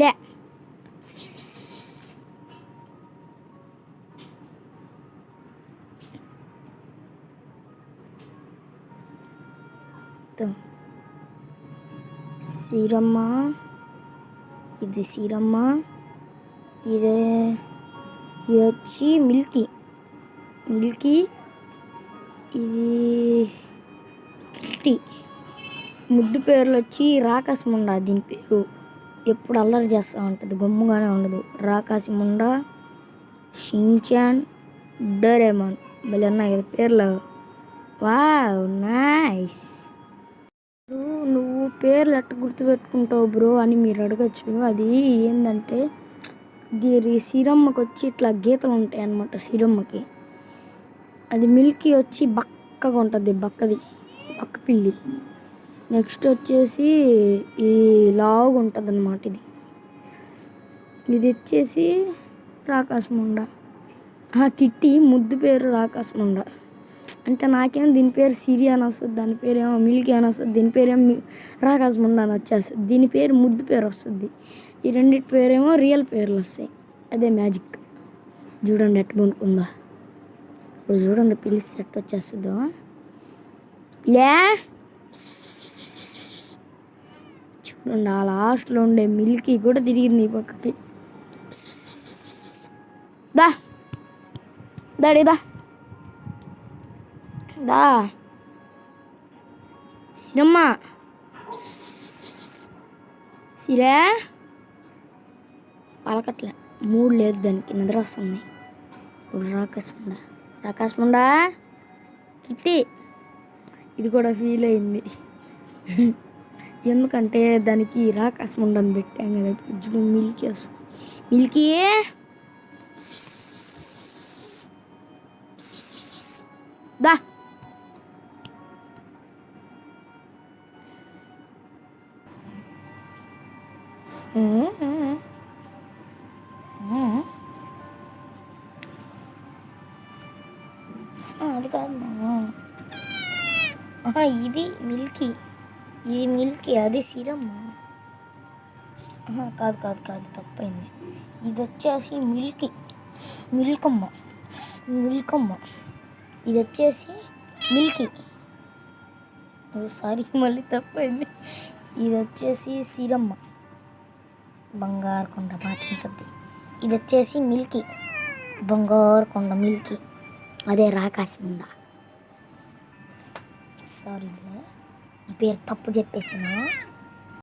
లే సీరమ్మ, ఇది సీరమ్మ, ఇది వచ్చి మిల్కీ, ఇది కిట్టి. ముద్దు పేర్లు వచ్చి రాకాశముండా. దీని పేరు ఎప్పుడు అల్లరి చేస్తూ ఉంటుంది, గమ్ముగానే ఉండదు. రాకాశముండా, షిన్చాన్, డోరేమాన్. భలే ఉన్నాయి కదా పేర్లు. Wow nice. నువ్వు పేర్లు ఎట్ట గుర్తుపెట్టుకుంటావు బ్రో అని మీరు అడగచ్చు. అది ఏంటంటే సీరమ్మకి వచ్చి ఇట్లా గీతలు ఉంటాయి అన్నమాట. సీరమ్మకి అది మిల్కీ వచ్చి బక్కగా ఉంటుంది, బక్క పిల్లి. నెక్స్ట్ వచ్చేసి ఈ లావుగా ఉంటుంది అన్నమాట. ఇది వచ్చేసి రాకాశముండా. కిట్టి ముద్దు పేరు రాకాశముండా. అంటే నాకేమో దీని పేరు సిరి అని వస్తుంది, దాని పేరేమో మిల్కీ అని వస్తుంది, దీని పేరేమో రాకాశముండా అని వచ్చేస్తుంది. దీని పేరు ముద్దు పేరు వస్తుంది. ఈ రెండింటి పేరేమో రియల్ పేర్లు వస్తాయి. అదే మ్యాజిక్. చూడండి ఎట్ట కొనుక్కుందా. ఇప్పుడు చూడండి పిలిచి ఎట్ట వచ్చేస్తుందో. లే చూడండి ఆ లాస్ట్లో ఉండే మిల్కీ కూడా తిరిగింది ఈ పక్కకి. దా దాడిదా దా సిరమ్మ, సిరే పలకట్లే, మూడు లేదు దానికి, నిద్ర వస్తుంది. ఇప్పుడు రాకాశముండా కిట్టి. ఇది కూడా ఫీల్ అయింది ఎందుకంటే దానికి రాకాశముండా అని పెట్టాం కదా. ఇప్పుడు మిల్కీ వస్తుంది. మిల్కీ దా అది కాదు, ఇది మిల్కీ, అది సీరమ్మ. కాదు తప్పైంది. ఇది వచ్చేసి మిల్కమ్మ. ఇది వచ్చేసి మిల్కీ. సారీ మళ్ళీ తప్పైంది. ఇది వచ్చేసి సీరమ్మ, బంగారు కొండ మాట ఉంటుంది. ఇది వచ్చేసి మిల్కీ, బంగారు కొండ మిల్కీ. అదే రాకాశముండా. సారీ పేరు తప్పు చెప్పేసాను.